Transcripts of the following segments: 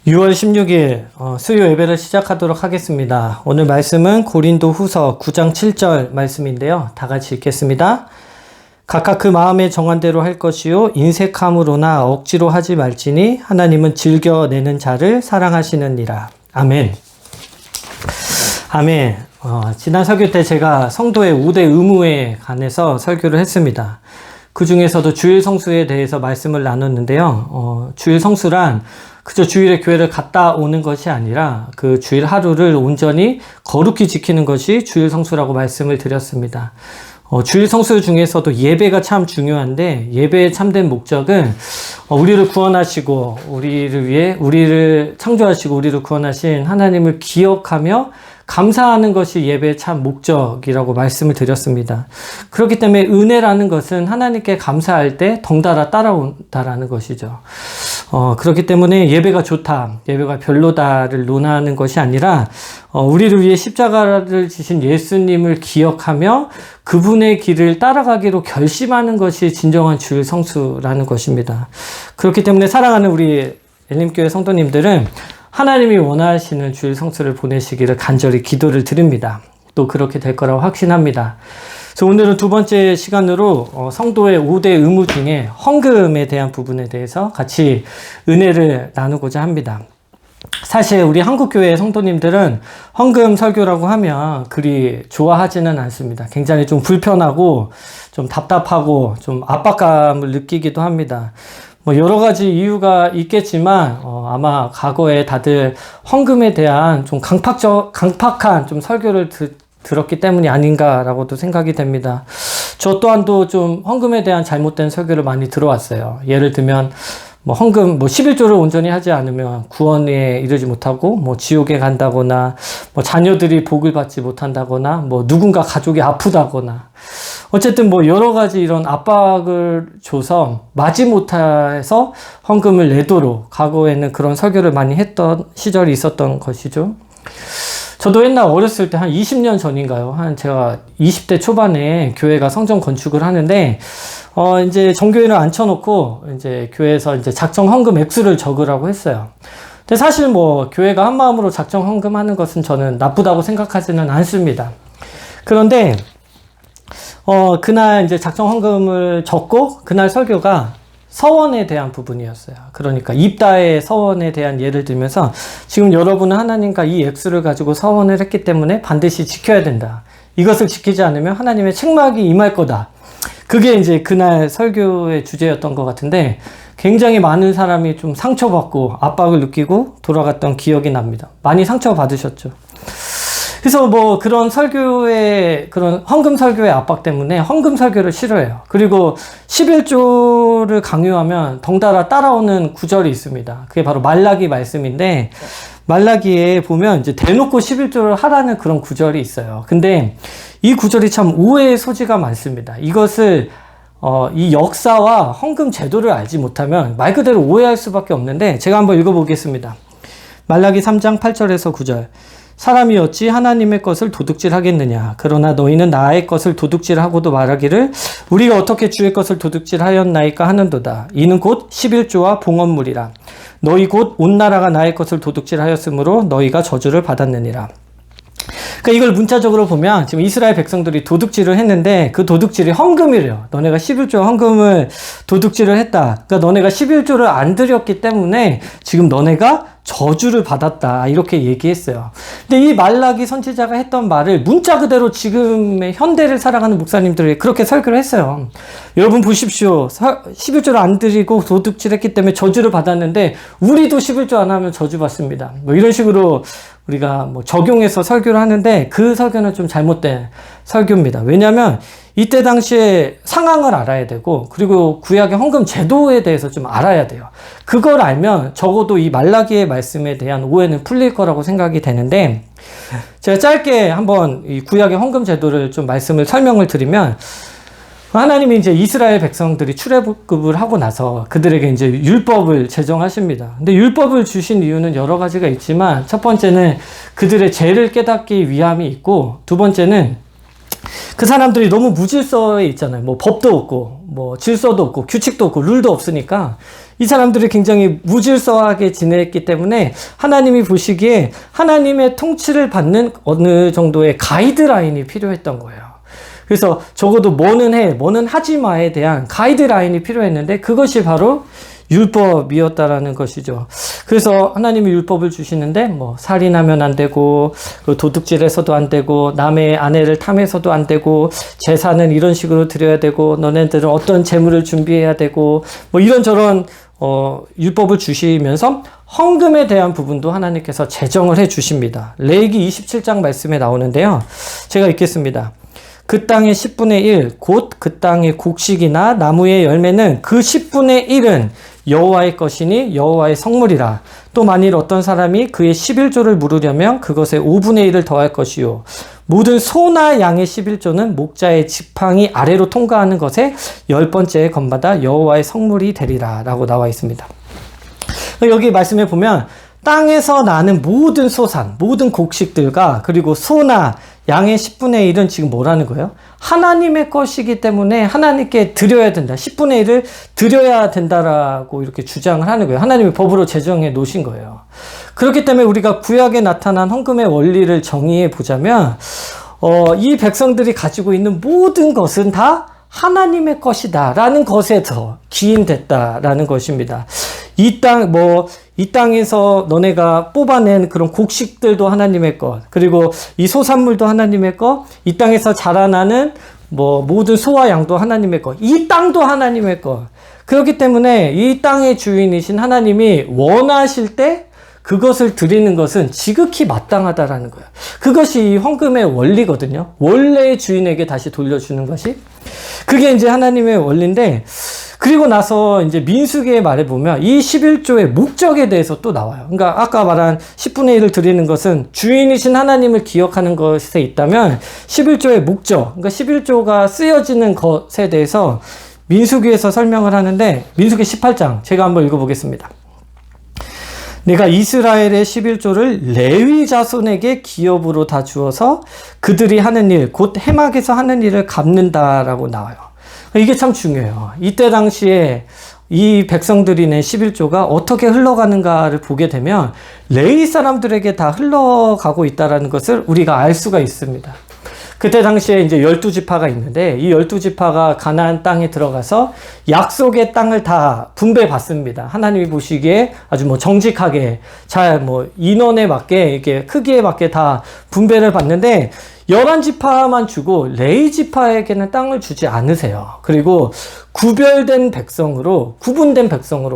6월 16일 수요 예배를 시작하도록 하겠습니다. 오늘 말씀은 고린도 후서 9장 7절 말씀인데요. 다 같이 읽겠습니다. 각각 그 마음에 정한 대로 할 것이요 인색함으로나 억지로 하지 말지니 하나님은 즐겨내는 자를 사랑하시느니라. 아멘. 아멘. 지난 설교 때 제가 성도의 5대 의무에 관해서 설교를 했습니다. 그 중에서도 주일 성수에 대해서 말씀을 나눴는데요. 주일 성수란 그저 주일에 교회를 갔다 오는 것이 아니라 그 주일 하루를 온전히 거룩히 지키는 것이 주일 성수라고 말씀을 드렸습니다. 주일 성수 중에서도 예배가 참 중요한데 예배의 참된 목적은 우리를 구원하시고 우리를 창조하시고 우리를 구원하신 하나님을 기억하며 감사하는 것이 예배의 참 목적이라고 말씀을 드렸습니다. 그렇기 때문에 은혜라는 것은 하나님께 감사할 때 덩달아 따라온다라는 것이죠. 그렇기 때문에 예배가 좋다, 예배가 별로다를 논하는 것이 아니라 우리를 위해 십자가를 지신 예수님을 기억하며 그분의 길을 따라가기로 결심하는 것이 진정한 주일 성수라는 것입니다. 그렇기 때문에 사랑하는 우리 엘림교회 성도님들은 하나님이 원하시는 주일 성수를 보내시기를 간절히 기도를 드립니다. 또 그렇게 될 거라고 확신합니다. 그래서 오늘은 두 번째 시간으로 성도의 5대 의무 중에 헌금에 대한 부분에 대해서 같이 은혜를 나누고자 합니다. 사실 우리 한국교회 성도님들은 헌금 설교라고 하면 그리 좋아하지는 않습니다. 굉장히 좀 불편하고 좀 답답하고 좀 압박감을 느끼기도 합니다. 여러 가지 이유가 있겠지만 아마 과거에 다들 헌금에 대한 좀 강팍한 좀 설교를 들었기 때문이 아닌가라고도 생각이 됩니다. 저 또한도 좀 헌금에 대한 잘못된 설교를 많이 들어왔어요. 예를 들면 헌금 11조를 온전히 하지 않으면 구원에 이르지 못하고 지옥에 간다거나 자녀들이 복을 받지 못한다거나 누군가 가족이 아프다거나 어쨌든 여러 가지 이런 압박을 줘서 마지못해서 헌금을 내도록 과거에는 그런 설교를 많이 했던 시절이 있었던 것이죠. 저도 옛날 어렸을 때 한 20년 전인가요? 제가 20대 초반에 교회가 성전 건축을 하는데 이제 정교회를 앉혀놓고 이제 교회에서 이제 작정 헌금 액수를 적으라고 했어요. 근데 사실 교회가 한 마음으로 작정 헌금하는 것은 저는 나쁘다고 생각하지는 않습니다. 그런데 그날 이제 작정 헌금을 적고 그날 설교가 서원에 대한 부분이었어요. 그러니까 입다의 서원에 대한 예를 들면서 지금 여러분은 하나님과 이 액수를 가지고 서원을 했기 때문에 반드시 지켜야 된다. 이것을 지키지 않으면 하나님의 책망이 임할 거다. 그게 이제 그날 설교의 주제였던 것 같은데 굉장히 많은 사람이 좀 상처받고 압박을 느끼고 돌아갔던 기억이 납니다. 많이 상처받으셨죠. 그래서 그런 설교의, 그런 헌금 설교의 압박 때문에 헌금 설교를 싫어해요. 그리고 11조를 강요하면 덩달아 따라오는 구절이 있습니다. 그게 바로 말라기 말씀인데, 말라기에 보면 이제 대놓고 11조를 하라는 그런 구절이 있어요. 근데 이 구절이 참 오해의 소지가 많습니다. 이것을 이 역사와 헌금 제도를 알지 못하면 말 그대로 오해할 수밖에 없는데 제가 한번 읽어보겠습니다. 말라기 3장 8절에서 9절. 사람이 어찌 하나님의 것을 도둑질하겠느냐. 그러나 너희는 나의 것을 도둑질하고도 말하기를 우리가 어떻게 주의 것을 도둑질하였나이까 하는도다. 이는 곧 11조와 봉헌물이라. 너희 곧 온 나라가 나의 것을 도둑질하였으므로 너희가 저주를 받았느니라. 그러니까 이걸 문자적으로 보면 지금 이스라엘 백성들이 도둑질을 했는데 그 도둑질이 헌금이래요. 너네가 11조 헌금을 도둑질을 했다. 그러니까 너네가 11조를 안 드렸기 때문에 지금 너네가 저주를 받았다. 이렇게 얘기했어요. 근데 이 말라기 선지자가 했던 말을 문자 그대로 지금의 현대를 살아가는 목사님들이 그렇게 설교를 했어요. 여러분 보십시오. 11조를 안 드리고 도둑질했기 때문에 저주를 받았는데 우리도 11조 안 하면 저주 받습니다. 이런 식으로 우리가 적용해서 설교를 하는데 그 설교는 좀 잘못된 설교입니다. 왜냐하면 이때 당시에 상황을 알아야 되고 그리고 구약의 헌금 제도에 대해서 좀 알아야 돼요. 그걸 알면 적어도 이 말라기의 말씀에 대한 오해는 풀릴 거라고 생각이 되는데 제가 짧게 한번 이 구약의 헌금 제도를 좀 말씀을 설명을 드리면 하나님이 이제 이스라엘 백성들이 출애굽을 하고 나서 그들에게 이제 율법을 제정하십니다. 근데 율법을 주신 이유는 여러 가지가 있지만 첫 번째는 그들의 죄를 깨닫기 위함이 있고 두 번째는 그 사람들이 너무 무질서에 있잖아요. 뭐 법도 없고, 뭐 질서도 없고, 규칙도 없고, 룰도 없으니까 이 사람들이 굉장히 무질서하게 지냈기 때문에 하나님이 보시기에 하나님의 통치를 받는 어느 정도의 가이드라인이 필요했던 거예요. 그래서 적어도 뭐는 해, 뭐는 하지 마에 대한 가이드라인이 필요했는데 그것이 바로 율법이었다라는 것이죠. 그래서 하나님이 율법을 주시는데 뭐 살인하면 안 되고 도둑질해서도 안 되고 남의 아내를 탐해서도 안 되고 제사는 이런 식으로 드려야 되고 너네들은 어떤 재물을 준비해야 되고 뭐 이런저런 율법을 주시면서 헌금에 대한 부분도 하나님께서 제정을 해 주십니다. 레위기 27장 말씀에 나오는데요. 제가 읽겠습니다. 그 땅의 10분의 1, 곧 그 땅의 곡식이나 나무의 열매는 그 10분의 1은 여호와의 것이니 여호와의 성물이라. 또 만일 어떤 사람이 그의 11조를 물으려면 그것에 5분의 1을 더할 것이요. 모든 소나 양의 11조는 목자의 지팡이 아래로 통과하는 것에 10번째에 건마다 여호와의 성물이 되리라 라고 나와 있습니다. 여기 말씀에 보면 땅에서 나는 모든 소산, 모든 곡식들과 그리고 소나 양의 10분의 1은 지금 뭐라는 거예요? 하나님의 것이기 때문에 하나님께 드려야 된다. 10분의 1을 드려야 된다라고 이렇게 주장을 하는 거예요. 하나님이 법으로 제정해 놓으신 거예요. 그렇기 때문에 우리가 구약에 나타난 헌금의 원리를 정의해 보자면 이 백성들이 가지고 있는 모든 것은 다 하나님의 것이다 라는 것에서 기인됐다라는 것입니다. 이 땅에서 너네가 뽑아낸 그런 곡식들도 하나님의 것, 그리고 이 소산물도 하나님의 것, 이 땅에서 자라나는 모든 소와 양도 하나님의 것, 이 땅도 하나님의 것. 그렇기 때문에 이 땅의 주인이신 하나님이 원하실 때 그것을 드리는 것은 지극히 마땅하다라는 거예요. 그것이 헌금의 원리거든요. 원래의 주인에게 다시 돌려주는 것이. 그게 이제 하나님의 원리인데, 그리고 나서 이제 민수기의 말에 보면 이 11조의 목적에 대해서 또 나와요. 그러니까 아까 말한 10분의 1을 드리는 것은 주인이신 하나님을 기억하는 것에 있다면 11조의 목적, 그러니까 11조가 쓰여지는 것에 대해서 민수기에서 설명을 하는데, 민수기 18장 제가 한번 읽어보겠습니다. 내가 이스라엘의 11조를 레위 자손에게 기업으로 다 주어서 그들이 하는 일, 곧 해막에서 하는 일을 갚는다라고 나와요. 이게 참 중요해요. 이때 당시에 이 백성들이 낸 11조가 어떻게 흘러가는가를 보게 되면 레위 사람들에게 다 흘러가고 있다는 것을 우리가 알 수가 있습니다. 그때 당시에 이제 12지파가 있는데 이 12지파가 가나안 땅에 들어가서 약속의 땅을 다 분배받습니다. 하나님이 보시기에 아주 정직하게 잘 인원에 맞게 이렇게 크기에 맞게 다 분배를 받는데 11지파만 주고 레위지파에게는 땅을 주지 않으세요. 그리고 구분된 백성으로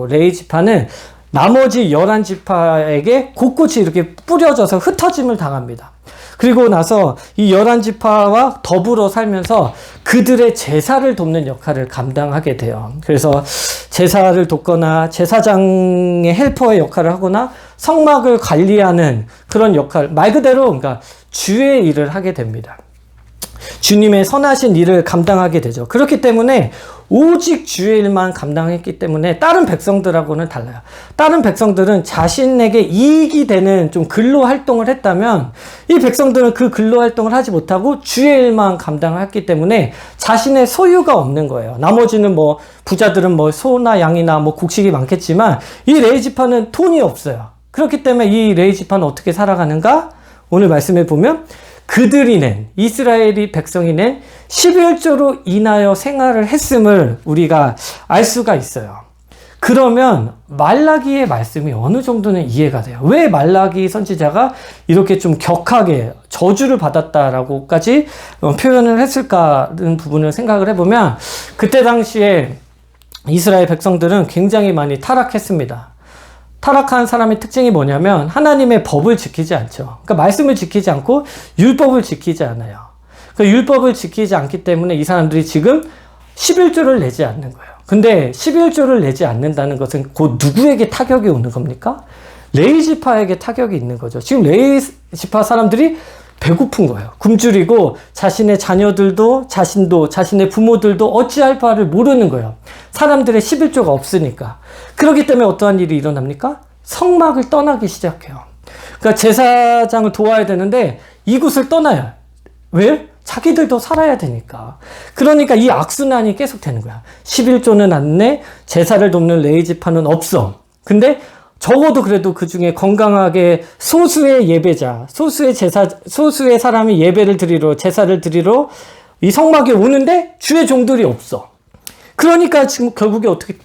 레위지파는 나머지 11지파에게 곳곳이 이렇게 뿌려져서 흩어짐을 당합니다. 그리고 나서 이 11지파와 더불어 살면서 그들의 제사를 돕는 역할을 감당하게 돼요. 그래서 제사를 돕거나 제사장의 헬퍼의 역할을 하거나 성막을 관리하는 그런 역할, 말 그대로 그러니까 주의 일을 하게 됩니다. 주님의 선하신 일을 감당하게 되죠. 그렇기 때문에 오직 주의 일만 감당했기 때문에 다른 백성들하고는 달라요. 다른 백성들은 자신에게 이익이 되는 좀 근로 활동을 했다면 이 백성들은 그 근로 활동을 하지 못하고 주의 일만 감당했기 때문에 자신의 소유가 없는 거예요. 나머지는 부자들은 소나 양이나 곡식이 많겠지만 이 레위지파는 돈이 없어요. 그렇기 때문에 이 레위지파는 어떻게 살아가는가? 오늘 말씀에 보면 그들이 낸, 이스라엘이 백성이 낸 11조로 인하여 생활을 했음을 우리가 알 수가 있어요. 그러면 말라기의 말씀이 어느 정도는 이해가 돼요. 왜 말라기 선지자가 이렇게 좀 격하게 저주를 받았다라고까지 표현을 했을까라는 부분을 생각을 해보면 그때 당시에 이스라엘 백성들은 굉장히 많이 타락했습니다. 타락한 사람의 특징이 뭐냐면 하나님의 법을 지키지 않죠. 그러니까 말씀을 지키지 않고 율법을 지키지 않아요. 그러니까 율법을 지키지 않기 때문에 이 사람들이 지금 11조를 내지 않는 거예요. 근데 11조를 내지 않는다는 것은 곧 누구에게 타격이 오는 겁니까? 레위지파에게 타격이 있는 거죠. 지금 레위지파 사람들이 배고픈 거예요. 굶주리고 자신의 자녀들도 자신도 자신의 부모들도 어찌할 바를 모르는 거예요. 사람들의 11조가 없으니까. 그렇기 때문에 어떠한 일이 일어납니까? 성막을 떠나기 시작해요. 그러니까 제사장을 도와야 되는데 이곳을 떠나요. 왜? 자기들도 살아야 되니까. 그러니까 이 악순환이 계속 되는 거야. 11조는 않네, 제사를 돕는 레위 지파는 없어. 근데 적어도 그래도 그 중에 건강하게 소수의 예배자, 소수의 사람이 예배를 드리러, 제사를 드리러 이 성막에 오는데 주의 종들이 없어. 그러니까 지금 결국에 어떻게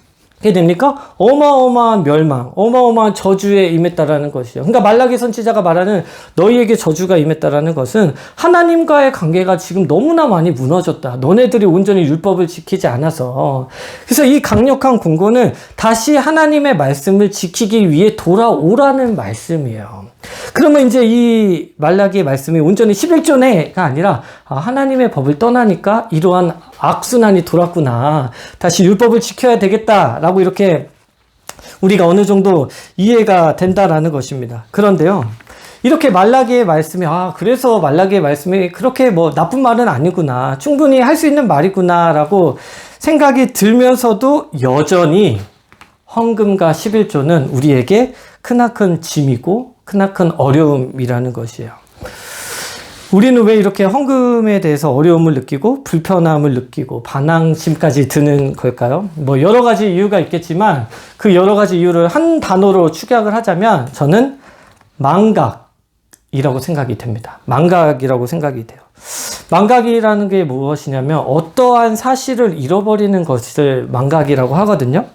됩니까? 어마어마한 멸망, 어마어마한 저주에 임했다라는 것이요. 그러니까 말라기 선지자가 말하는 너희에게 저주가 임했다라는 것은 하나님과의 관계가 지금 너무나 많이 무너졌다. 너네들이 온전히 율법을 지키지 않아서. 그래서 이 강력한 공고는 다시 하나님의 말씀을 지키기 위해 돌아오라는 말씀이에요. 그러면 이제 이 말라기의 말씀이 온전히 11조내가 아니라 하나님의 법을 떠나니까 이러한 악순환이 돌았구나. 다시 율법을 지켜야 되겠다라고 이렇게 우리가 어느 정도 이해가 된다라는 것입니다. 그런데요, 이렇게 말라기의 말씀이 그래서 말라기의 말씀이 그렇게 뭐 나쁜 말은 아니구나, 충분히 할 수 있는 말이구나라고 생각이 들면서도 여전히 헌금과 11조는 우리에게 크나큰 짐이고 크나큰 어려움이라는 것이에요. 우리는 왜 이렇게 헌금에 대해서 어려움을 느끼고 불편함을 느끼고 반항심까지 드는 걸까요? 뭐 여러 가지 이유가 있겠지만 그 여러 가지 이유를 한 단어로 축약을 하자면 저는 망각이라고 생각이 됩니다. 망각이라고 생각이 돼요. 망각이라는 게 무엇이냐면 어떠한 사실을 잃어버리는 것을 망각이라고 하거든요.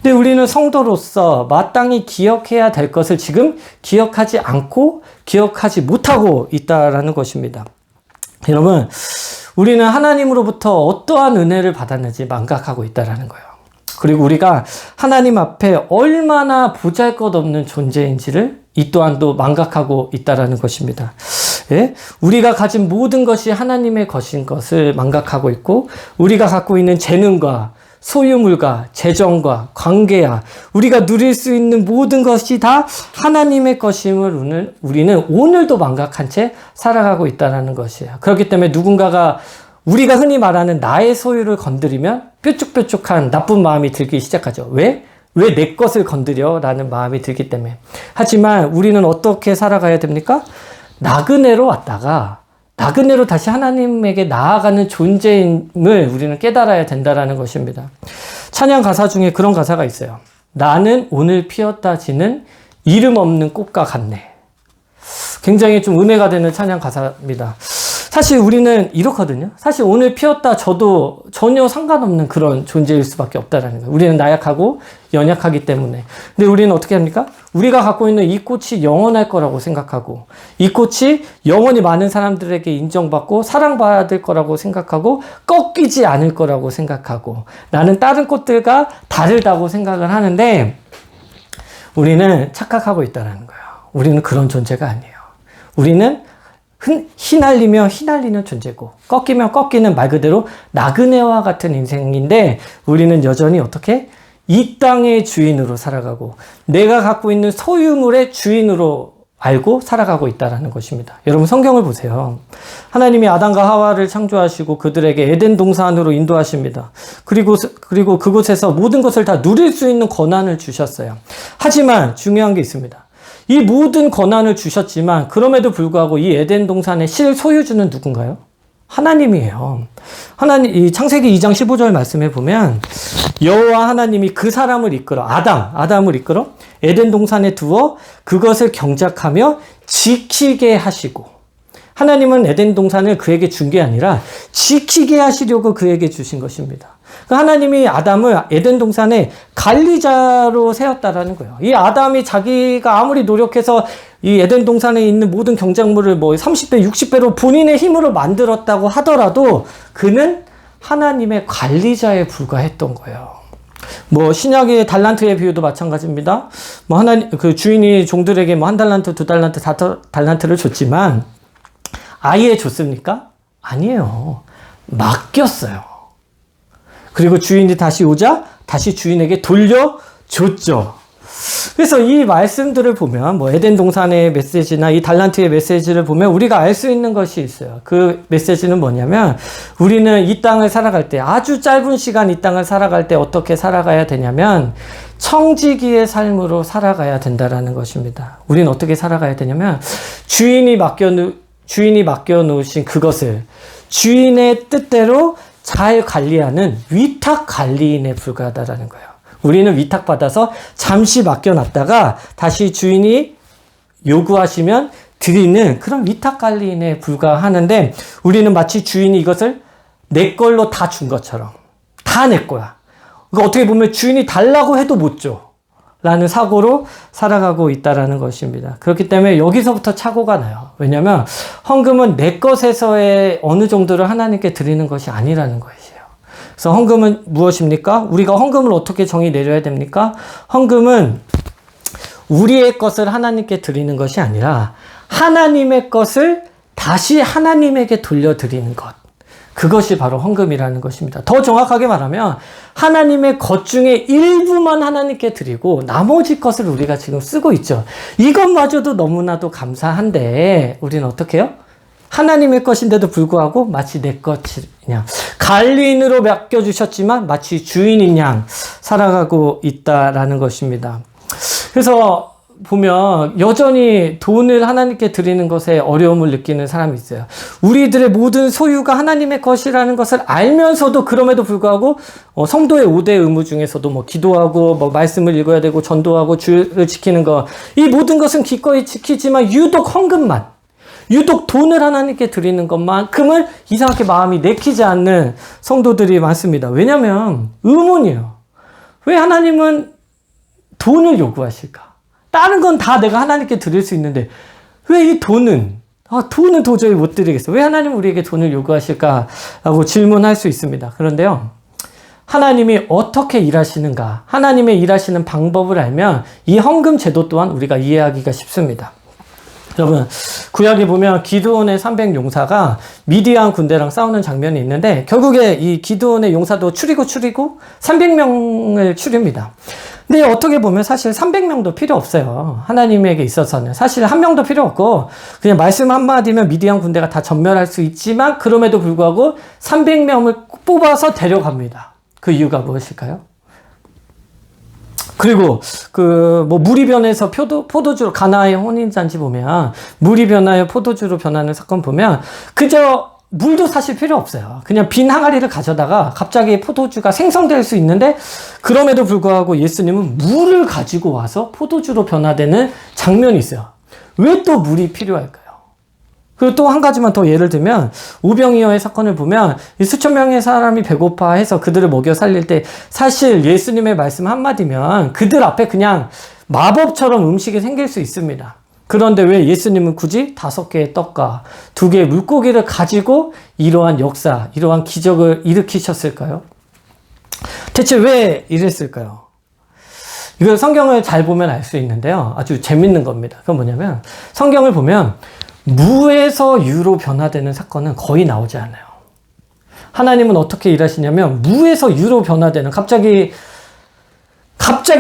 근데 우리는 성도로서 마땅히 기억해야 될 것을 지금 기억하지 않고 기억하지 못하고 있다라는 것입니다. 여러분, 우리는 하나님으로부터 어떠한 은혜를 받았는지 망각하고 있다라는 거예요. 그리고 우리가 하나님 앞에 얼마나 보잘것없는 존재인지를 이 또한도 망각하고 있다라는 것입니다. 예? 우리가 가진 모든 것이 하나님의 것인 것을 망각하고 있고, 우리가 갖고 있는 재능과 소유물과 재정과 관계야, 우리가 누릴 수 있는 모든 것이 다 하나님의 것임을 우리는 오늘도 망각한 채 살아가고 있다는 것이에요. 그렇기 때문에 누군가가 우리가 흔히 말하는 나의 소유를 건드리면 뾰족뾰족한 나쁜 마음이 들기 시작하죠. 왜 내 것을 건드려? 라는 마음이 들기 때문에. 하지만 우리는 어떻게 살아가야 됩니까? 나그네로 왔다가 나그네로 다시 하나님에게 나아가는 존재임을 우리는 깨달아야 된다는 것입니다. 찬양 가사 중에 그런 가사가 있어요. 나는 오늘 피었다 지는 이름 없는 꽃과 같네. 굉장히 좀 은혜가 되는 찬양 가사입니다. 사실 우리는 이렇거든요. 사실 오늘 피었다 저도 전혀 상관없는 그런 존재일 수밖에 없다라는 거예요. 우리는 나약하고 연약하기 때문에. 근데 우리는 어떻게 합니까? 우리가 갖고 있는 이 꽃이 영원할 거라고 생각하고, 이 꽃이 영원히 많은 사람들에게 인정받고 사랑받을 거라고 생각하고 꺾이지 않을 거라고 생각하고, 나는 다른 꽃들과 다르다고 생각을 하는데 우리는 착각하고 있다는 거예요. 우리는 그런 존재가 아니에요. 우리는 휘날리며 휘날리는 존재고, 꺾이며 꺾이는, 말 그대로 나그네와 같은 인생인데, 우리는 여전히 어떻게? 이 땅의 주인으로 살아가고 내가 갖고 있는 소유물의 주인으로 알고 살아가고 있다는 것입니다. 여러분, 성경을 보세요. 하나님이 아담과 하와를 창조하시고 그들에게 에덴 동산으로 인도하십니다. 그리고 그곳에서 모든 것을 다 누릴 수 있는 권한을 주셨어요. 하지만 중요한 게 있습니다. 이 모든 권한을 주셨지만 그럼에도 불구하고 이 에덴 동산의 실소유주는 누군가요? 하나님이에요. 이 창세기 2장 15절 말씀에 보면 여호와 하나님이 그 사람을 이끌어, 아담을 이끌어 에덴 동산에 두어 그것을 경작하며 지키게 하시고, 하나님은 에덴 동산을 그에게 준 게 아니라 지키게 하시려고 그에게 주신 것입니다. 하나님이 아담을 에덴 동산의 관리자로 세웠다라는 거예요. 이 아담이 자기가 아무리 노력해서 이 에덴 동산에 있는 모든 경작물을 뭐 30배, 60배로 본인의 힘으로 만들었다고 하더라도 그는 하나님의 관리자에 불과했던 거예요. 뭐 신약의 달란트의 비유도 마찬가지입니다. 뭐 그 주인이 종들에게 뭐 1달란트, 2달란트, 4달란트를 줬지만 아예 줬습니까? 아니에요. 맡겼어요. 그리고 주인이 다시 오자 다시 주인에게 돌려줬죠. 그래서 이 말씀들을 보면, 뭐 에덴 동산의 메시지나 이 달란트의 메시지를 보면 우리가 알 수 있는 것이 있어요. 그 메시지는 뭐냐면, 우리는 이 땅을 살아갈 때, 아주 짧은 시간 이 땅을 살아갈 때 어떻게 살아가야 되냐면 청지기의 삶으로 살아가야 된다라는 것입니다. 우리는 어떻게 살아가야 되냐면 주인이 맡겨놓으신 그것을 주인의 뜻대로 잘 관리하는 위탁 관리인에 불과하다라는 거예요. 우리는 위탁받아서 잠시 맡겨놨다가 다시 주인이 요구하시면 드리는 그런 위탁 관리인에 불과하는데, 우리는 마치 주인이 이것을 내 걸로 다 준 것처럼, 다 내 거야. 그러니까 어떻게 보면 주인이 달라고 해도 못 줘 라는 사고로 살아가고 있다라는 것입니다. 그렇기 때문에 여기서부터 착오가 나요. 왜냐하면 헌금은 내 것에서의 어느 정도를 하나님께 드리는 것이 아니라는 것이에요. 그래서 헌금은 무엇입니까? 우리가 헌금을 어떻게 정의 내려야 됩니까? 헌금은 우리의 것을 하나님께 드리는 것이 아니라 하나님의 것을 다시 하나님에게 돌려드리는 것. 그것이 바로 헌금이라는 것입니다. 더 정확하게 말하면 하나님의 것 중에 일부만 하나님께 드리고 나머지 것을 우리가 지금 쓰고 있죠. 이것마저도 너무나도 감사한데 우리는 어떻게 해요? 하나님의 것인데도 불구하고 마치 내 것이냐, 관리인으로 맡겨주셨지만 마치 주인인 양 살아가고 있다라는 것입니다. 그래서 보면 여전히 돈을 하나님께 드리는 것에 어려움을 느끼는 사람이 있어요. 우리들의 모든 소유가 하나님의 것이라는 것을 알면서도 그럼에도 불구하고 성도의 5대 의무 중에서도 뭐 기도하고 뭐 말씀을 읽어야 되고 전도하고 주를 지키는 것, 이 모든 것은 기꺼이 지키지만 유독 헌금만, 유독 돈을 하나님께 드리는 것만큼은 이상하게 마음이 내키지 않는 성도들이 많습니다. 왜냐하면 의문이에요. 왜 하나님은 돈을 요구하실까? 다른 건 다 내가 하나님께 드릴 수 있는데 왜 이 돈은 도저히 못 드리겠어. 왜 하나님은 우리에게 돈을 요구하실까라고 질문할 수 있습니다. 그런데요, 하나님이 어떻게 일하시는가, 하나님의 일하시는 방법을 알면 이 헌금 제도 또한 우리가 이해하기가 쉽습니다. 여러분, 구약에 보면 기드온의 300용사가 미디안 군대랑 싸우는 장면이 있는데 결국에 이 기드온의 용사도 추리고 300명을 추립니다. 근데 어떻게 보면 사실 300명도 필요 없어요. 하나님에게 있어서는 사실 한 명도 필요 없고 그냥 말씀 한마디면 미디안 군대가 다 전멸할 수 있지만 그럼에도 불구하고 300명을 뽑아서 데려갑니다. 그 이유가 무엇일까요? 그리고 물이 변해서 포도주로, 가나의 혼인잔치 보면 물이 변하여 포도주로 변하는 사건 보면 그저 물도 사실 필요 없어요. 그냥 빈 항아리를 가져다가 갑자기 포도주가 생성될 수 있는데 그럼에도 불구하고 예수님은 물을 가지고 와서 포도주로 변화되는 장면이 있어요. 왜 또 물이 필요할까요? 그리고 또 한 가지만 더 예를 들면 오병이어의 사건을 보면 수천 명의 사람이 배고파해서 그들을 먹여 살릴 때 사실 예수님의 말씀 한마디면 그들 앞에 그냥 마법처럼 음식이 생길 수 있습니다. 그런데 왜 예수님은 굳이 5개의 떡과 2개의 물고기를 가지고 이러한 역사, 이러한 기적을 일으키셨을까요? 대체 왜 이랬을까요? 이걸 성경을 잘 보면 알 수 있는데요. 아주 재밌는 겁니다. 그건 뭐냐면 성경을 보면 무에서 유로 변화되는 사건은 거의 나오지 않아요. 하나님은 어떻게 일하시냐면 무에서 유로 변화되는, 갑자기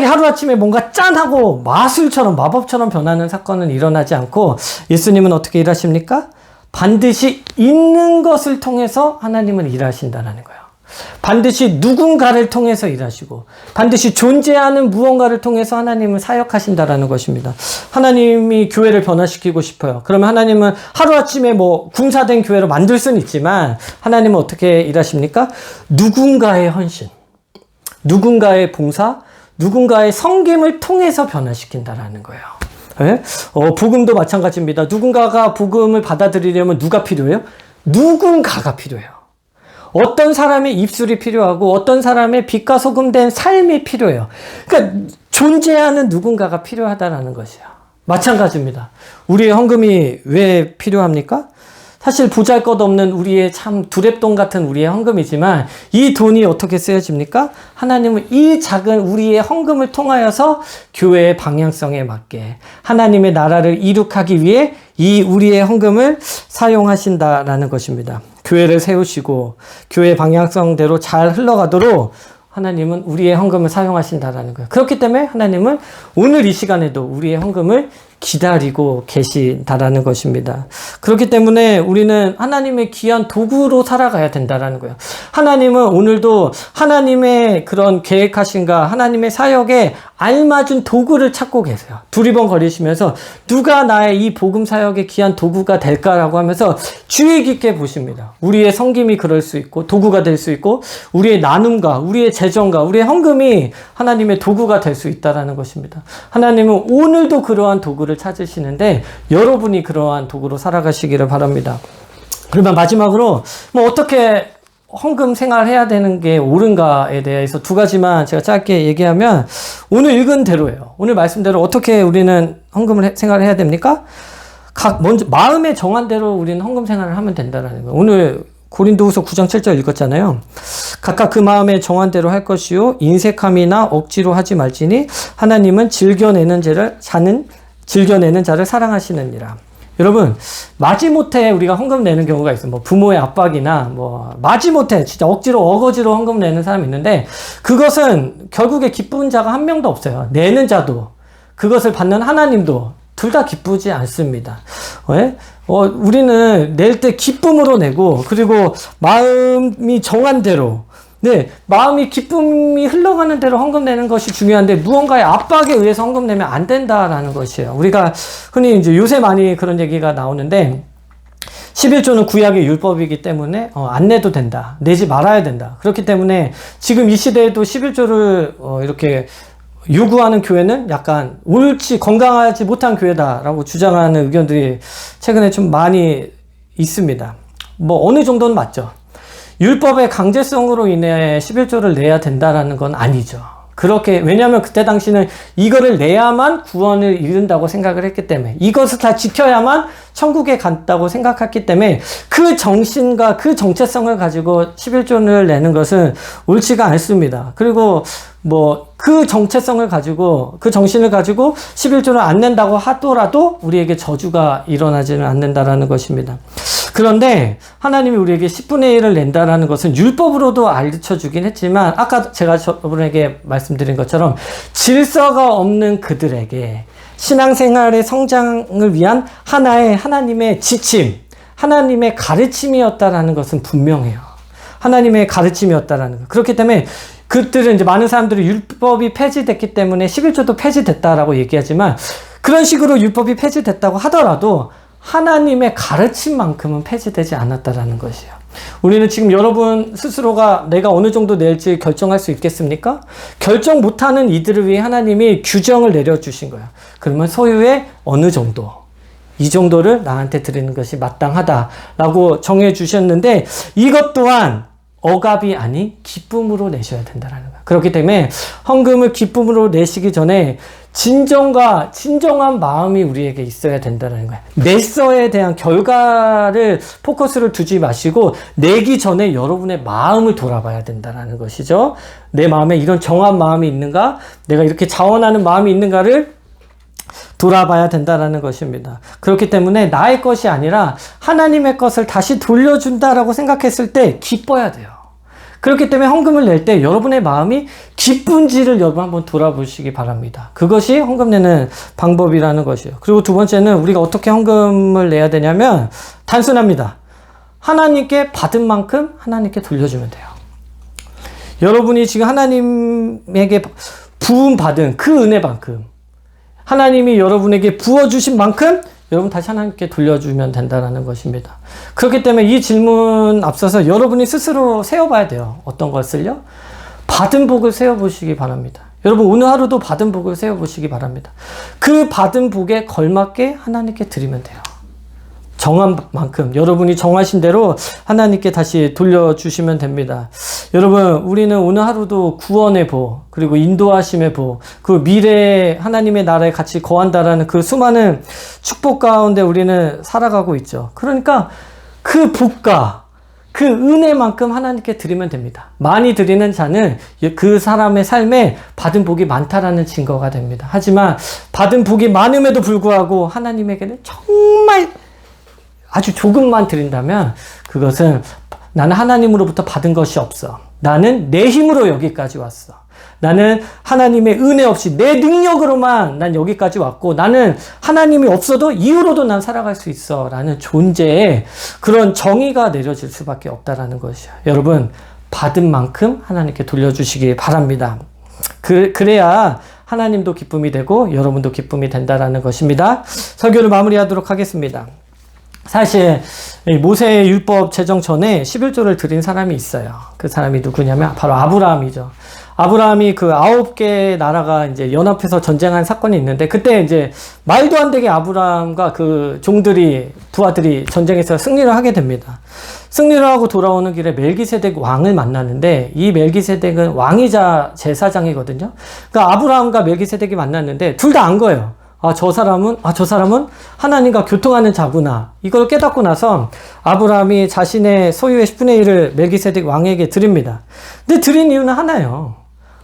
하루아침에 뭔가 짠하고 마술처럼 마법처럼 변하는 사건은 일어나지 않고 예수님은 어떻게 일하십니까? 반드시 있는 것을 통해서 하나님은 일하신다는 거예요. 반드시 누군가를 통해서 일하시고 반드시 존재하는 무언가를 통해서 하나님은 사역하신다라는 것입니다. 하나님이 교회를 변화시키고 싶어요. 그러면 하나님은 하루아침에 군사된 교회로 만들 수는 있지만 하나님은 어떻게 일하십니까? 누군가의 헌신, 누군가의 봉사, 누군가의 섬김을 통해서 변화시킨다라는 거예요. 네? 복음도 마찬가지입니다. 누군가가 복음을 받아들이려면 누가 필요해요? 누군가가 필요해요. 어떤 사람의 입술이 필요하고 어떤 사람의 빛과 소금된 삶이 필요해요. 그러니까 존재하는 누군가가 필요하다는 것이에요. 마찬가지입니다. 우리의 헌금이 왜 필요합니까? 사실 보잘것없는 우리의 참 두랩돈 같은 우리의 헌금이지만 이 돈이 어떻게 쓰여집니까? 하나님은 이 작은 우리의 헌금을 통하여서 교회의 방향성에 맞게 하나님의 나라를 이룩하기 위해 이 우리의 헌금을 사용하신다라는 것입니다. 교회를 세우시고 교회의 방향성대로 잘 흘러가도록 하나님은 우리의 헌금을 사용하신다라는 거예요. 그렇기 때문에 하나님은 오늘 이 시간에도 우리의 헌금을 기다리고 계신다라는 것입니다. 그렇기 때문에 우리는 하나님의 귀한 도구로 살아가야 된다라는 거예요. 하나님은 오늘도 하나님의 그런 계획하신가 하나님의 사역에 알맞은 도구를 찾고 계세요. 두리번거리시면서 누가 나의 이 복음 사역의 귀한 도구가 될까라고 하면서 주의 깊게 보십니다. 우리의 섬김이 그럴 수 있고 도구가 될 수 있고 우리의 나눔과 우리의 재정과 우리의 헌금이 하나님의 도구가 될 수 있다라는 것입니다. 하나님은 오늘도 그러한 도구를 찾으시는데 여러분이 그러한 도구로 살아가시기를 바랍니다. 그러면 마지막으로 뭐 어떻게 헌금 생활해야 되는 게 옳은가에 대해서 두 가지만 제가 짧게 얘기하면 오늘 읽은 대로예요. 오늘 말씀대로 어떻게 우리는 헌금을 생활해야 됩니까? 먼저 마음에 정한 대로 우리는 헌금 생활을 하면 된다는 거예요. 오늘 고린도후서 9장 7절 읽었잖아요. 각각 그 마음에 정한 대로 할 것이요 인색함이나 억지로 하지 말지니 하나님은 즐겨내는 자를 사랑하시느니라. 여러분, 마지못해 우리가 헌금 내는 경우가 있어요. 뭐 부모의 압박이나 마지못해 진짜 억지로 어거지로 헌금 내는 사람이 있는데 그것은 결국에 기쁜 자가 한 명도 없어요. 내는 자도 그것을 받는 하나님도 둘 다 기쁘지 않습니다. 우리는 낼 때 기쁨으로 내고 그리고 마음이 정한 대로 마음이 기쁨이 흘러가는 대로 헌금 내는 것이 중요한데 무언가의 압박에 의해서 헌금 내면 안 된다라는 것이에요. 우리가 흔히 이제 요새 많이 그런 얘기가 나오는데 11조는 구약의 율법이기 때문에 안 내도 된다. 내지 말아야 된다. 그렇기 때문에 지금 이 시대에도 11조를 이렇게 요구하는 교회는 약간 옳지 건강하지 못한 교회다라고 주장하는 의견들이 최근에 좀 많이 있습니다. 뭐 어느 정도는 맞죠. 율법의 강제성으로 인해 11조를 내야 된다라는 건 아니죠. 그렇게 왜냐하면 그때 당시는 이거를 내야만 구원을 이룬다고 생각을 했기 때문에 이것을 다 지켜야만 천국에 간다고 생각했기 때문에 그 정신과 그 정체성을 가지고 11조를 내는 것은 옳지가 않습니다. 그리고 그 정체성을 가지고 그 정신을 가지고 11조를 안 낸다고 하더라도 우리에게 저주가 일어나지는 않는다라는 것입니다. 그런데 하나님이 우리에게 10분의 1을 낸다라는 것은 율법으로도 알려져 주긴 했지만 아까 제가 저분에게 말씀드린 것처럼 질서가 없는 그들에게 신앙생활의 성장을 위한 하나의 하나님의 지침, 하나님의 가르침이었다라는 것은 분명해요. 하나님의 가르침이었다라는 것. 그렇기 때문에 그들은 이제 많은 사람들이 율법이 폐지됐기 때문에 11조도 폐지됐다라고 얘기하지만 그런 식으로 율법이 폐지됐다고 하더라도 하나님의 가르침만큼은 폐지되지 않았다라는 것이에요. 우리는 지금 여러분 스스로가 내가 어느 정도 낼지 결정할 수 있겠습니까? 결정 못하는 이들을 위해 하나님이 규정을 내려주신 거예요. 그러면 소유의 어느 정도, 이 정도를 나한테 드리는 것이 마땅하다라고 정해 주셨는데 이것 또한 억압이 아닌 기쁨으로 내셔야 된다는 거예요. 그렇기 때문에 헌금을 기쁨으로 내시기 전에 진정한 마음이 우리에게 있어야 된다는 거예요. 냈어에 대한 결과를 포커스를 두지 마시고 내기 전에 여러분의 마음을 돌아봐야 된다는 것이죠. 내 마음에 이런 정한 마음이 있는가? 내가 이렇게 자원하는 마음이 있는가를 돌아봐야 된다는 것입니다. 그렇기 때문에 나의 것이 아니라 하나님의 것을 다시 돌려준다라고 생각했을 때 기뻐야 돼요. 그렇기 때문에 헌금을 낼 때 여러분의 마음이 기쁜지를 여러분 한번 돌아보시기 바랍니다. 그것이 헌금 내는 방법이라는 것이에요. 그리고 두 번째는 우리가 어떻게 헌금을 내야 되냐면 단순합니다. 하나님께 받은 만큼 하나님께 돌려주면 돼요. 여러분이 지금 하나님에게 부음받은 그 은혜만큼 하나님이 여러분에게 부어주신 만큼 여러분 다시 하나님께 돌려주면 된다는 것입니다. 그렇기 때문에 이 질문 앞서서 여러분이 스스로 세워봐야 돼요. 어떤 것을요? 받은 복을 세워보시기 바랍니다. 여러분 오늘 하루도 받은 복을 세워보시기 바랍니다. 그 받은 복에 걸맞게 하나님께 드리면 돼요. 정한 만큼 여러분이 정하신 대로 하나님께 다시 돌려주시면 됩니다. 여러분 우리는 오늘 하루도 구원의 복 그리고 인도하심의 복 그 미래에 하나님의 나라에 같이 거한다라는 그 수많은 축복 가운데 우리는 살아가고 있죠. 그러니까 그 복과 그 은혜만큼 하나님께 드리면 됩니다. 많이 드리는 자는 그 사람의 삶에 받은 복이 많다라는 증거가 됩니다. 하지만 받은 복이 많음에도 불구하고 하나님에게는 정말 아주 조금만 드린다면 그것은 나는 하나님으로부터 받은 것이 없어. 나는 내 힘으로 여기까지 왔어. 나는 하나님의 은혜 없이 내 능력으로만 난 여기까지 왔고 나는 하나님이 없어도 이후로도 난 살아갈 수 있어 라는 존재에 그런 정의가 내려질 수밖에 없다라는 것이요. 여러분 받은 만큼 하나님께 돌려주시기 바랍니다. 그래야 하나님도 기쁨이 되고 여러분도 기쁨이 된다라는 것입니다. 설교를 마무리하도록 하겠습니다. 사실 모세의 율법 제정 전에 11조를 드린 사람이 있어요. 그 사람이 누구냐면 바로 아브라함이죠. 아브라함이 그 9개의 나라가 이제 연합해서 전쟁한 사건이 있는데 그때 이제 말도 안 되게 아브라함과 그 종들이 부하들이 전쟁에서 승리를 하게 됩니다. 승리를 하고 돌아오는 길에 멜기세덱 왕을 만나는데 이 멜기세덱은 왕이자 제사장이거든요. 그러니까 아브라함과 멜기세덱이 만났는데 둘 다 안 거예요. 저 사람은 하나님과 교통하는 자구나. 이걸 깨닫고 나서 아브라함이 자신의 소유의 10분의 1을 멜기세덱 왕에게 드립니다. 근데 드린 이유는 하나예요.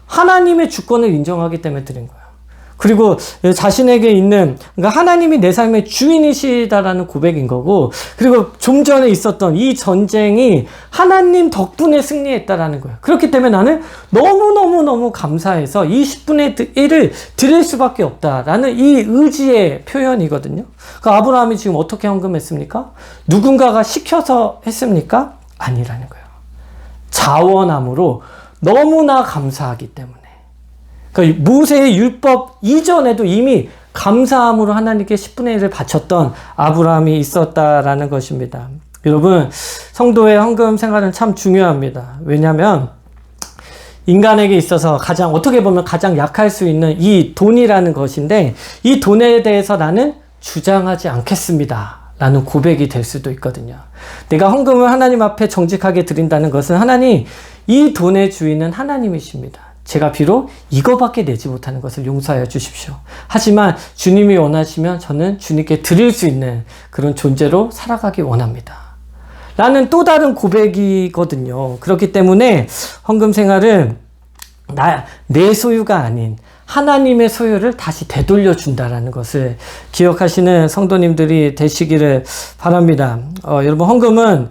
하나님의 주권을 인정하기 때문에 드린 거예요. 그리고 자신에게 있는, 그러니까 하나님이 내 삶의 주인이시다라는 고백인 거고, 그리고 좀 전에 있었던 이 전쟁이 하나님 덕분에 승리했다라는 거예요. 그렇기 때문에 나는 너무너무너무 감사해서 이 10분의 1을 드릴 수밖에 없다라는 이 의지의 표현이거든요. 그러니까 아브라함이 지금 어떻게 헌금했습니까? 누군가가 시켜서 했습니까? 아니라는 거예요. 자원함으로 너무나 감사하기 때문에. 그러니까 모세의 율법 이전에도 이미 감사함으로 하나님께 10분의 1을 바쳤던 아브라함이 있었다라는 것입니다. 여러분, 성도의 헌금 생활은 참 중요합니다. 왜냐하면 인간에게 있어서 어떻게 보면 가장 약할 수 있는 이 돈이라는 것인데 이 돈에 대해서 나는 주장하지 않겠습니다 라는 고백이 될 수도 있거든요. 내가 헌금을 하나님 앞에 정직하게 드린다는 것은 하나님, 이 돈의 주인은 하나님이십니다. 제가 비록 이거밖에 내지 못하는 것을 용서하여 주십시오. 하지만 주님이 원하시면 저는 주님께 드릴 수 있는 그런 존재로 살아가기 원합니다. 라는 또 다른 고백이거든요. 그렇기 때문에 헌금 생활은 내 소유가 아닌 하나님의 소유를 다시 되돌려 준다라는 것을 기억하시는 성도님들이 되시기를 바랍니다. 여러분, 헌금은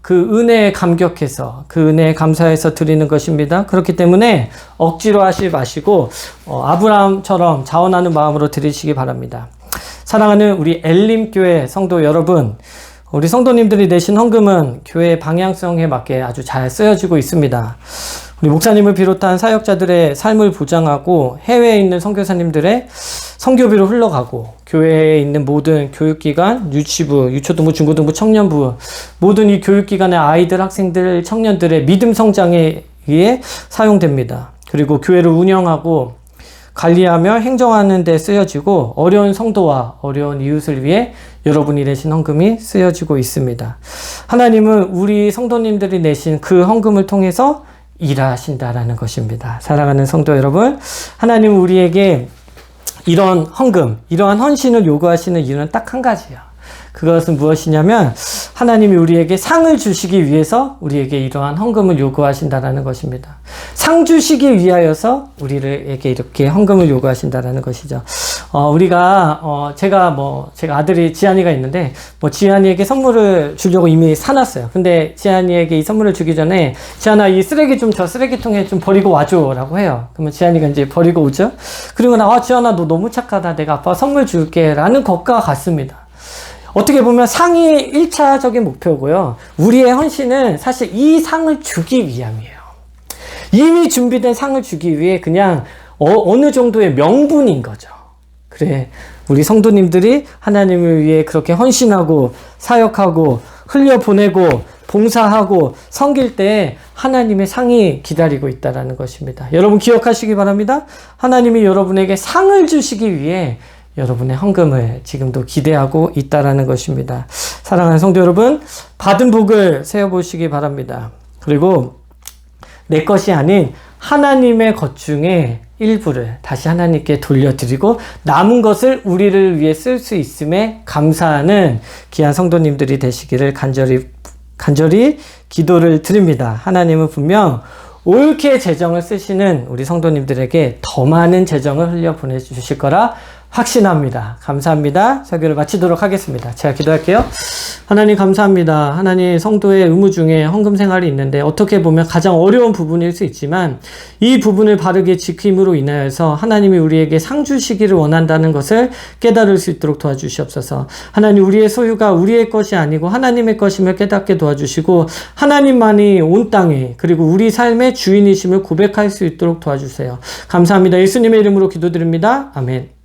그 은혜에 감격해서 그 은혜에 감사해서 드리는 것입니다. 그렇기 때문에 억지로 하지 마시고 아브라함처럼 자원하는 마음으로 드리시기 바랍니다. 사랑하는 우리 엘림교회 성도 여러분, 우리 성도님들이 내신 헌금은 교회의 방향성에 맞게 아주 잘 쓰여지고 있습니다. 우리 목사님을 비롯한 사역자들의 삶을 보장하고 해외에 있는 선교사님들의 선교비로 흘러가고 교회에 있는 모든 교육기관, 유치부, 유초등부, 중고등부, 청년부 모든 이 교육기관의 아이들, 학생들, 청년들의 믿음 성장에 의해 사용됩니다. 그리고 교회를 운영하고 관리하며 행정하는 데 쓰여지고 어려운 성도와 어려운 이웃을 위해 여러분이 내신 헌금이 쓰여지고 있습니다. 하나님은 우리 성도님들이 내신 그 헌금을 통해서 일하신다라는 것입니다. 사랑하는 성도 여러분, 하나님은 우리에게 이런 헌금, 이러한 헌신을 요구하시는 이유는 딱 한 가지예요. 그것은 무엇이냐면 하나님이 우리에게 상을 주시기 위해서 우리에게 이러한 헌금을 요구하신다라는 것입니다. 상 주시기 위하여서 우리에게 이렇게 헌금을 요구하신다라는 것이죠. 제가 아들이 지한이가 있는데 지한이에게 선물을 주려고 이미 사놨어요. 근데 지한이에게 이 선물을 주기 전에 지한아, 이 쓰레기 좀 저 쓰레기통에 좀 버리고 와줘라고 해요. 그러면 지한이가 이제 버리고 오죠. 그리고 지한아, 너 너무 착하다. 내가 아빠 선물 줄게라는 것과 같습니다. 어떻게 보면 상이 1차적인 목표고요. 우리의 헌신은 사실 이 상을 주기 위함이에요. 이미 준비된 상을 주기 위해 그냥 어느 정도의 명분인 거죠. 그래, 우리 성도님들이 하나님을 위해 그렇게 헌신하고 사역하고 흘려보내고 봉사하고 섬길 때 하나님의 상이 기다리고 있다는 것입니다. 여러분 기억하시기 바랍니다. 하나님이 여러분에게 상을 주시기 위해 여러분의 헌금을 지금도 기대하고 있다라는 것입니다. 사랑하는 성도 여러분, 받은 복을 세어보시기 바랍니다. 그리고 내 것이 아닌 하나님의 것 중에 일부를 다시 하나님께 돌려드리고 남은 것을 우리를 위해 쓸 수 있음에 감사하는 귀한 성도님들이 되시기를 간절히 기도를 드립니다. 하나님은 분명 옳게 재정을 쓰시는 우리 성도님들에게 더 많은 재정을 흘려 보내주실 거라 확신합니다. 감사합니다. 설교를 마치도록 하겠습니다. 제가 기도할게요. 하나님 감사합니다. 하나님 성도의 의무 중에 헌금 생활이 있는데 어떻게 보면 가장 어려운 부분일 수 있지만 이 부분을 바르게 지킴으로 인하여서 하나님이 우리에게 상 주시기를 원한다는 것을 깨달을 수 있도록 도와주시옵소서. 하나님 우리의 소유가 우리의 것이 아니고 하나님의 것임을 깨닫게 도와주시고 하나님만이 온 땅에 그리고 우리 삶의 주인이심을 고백할 수 있도록 도와주세요. 감사합니다. 예수님의 이름으로 기도드립니다. 아멘.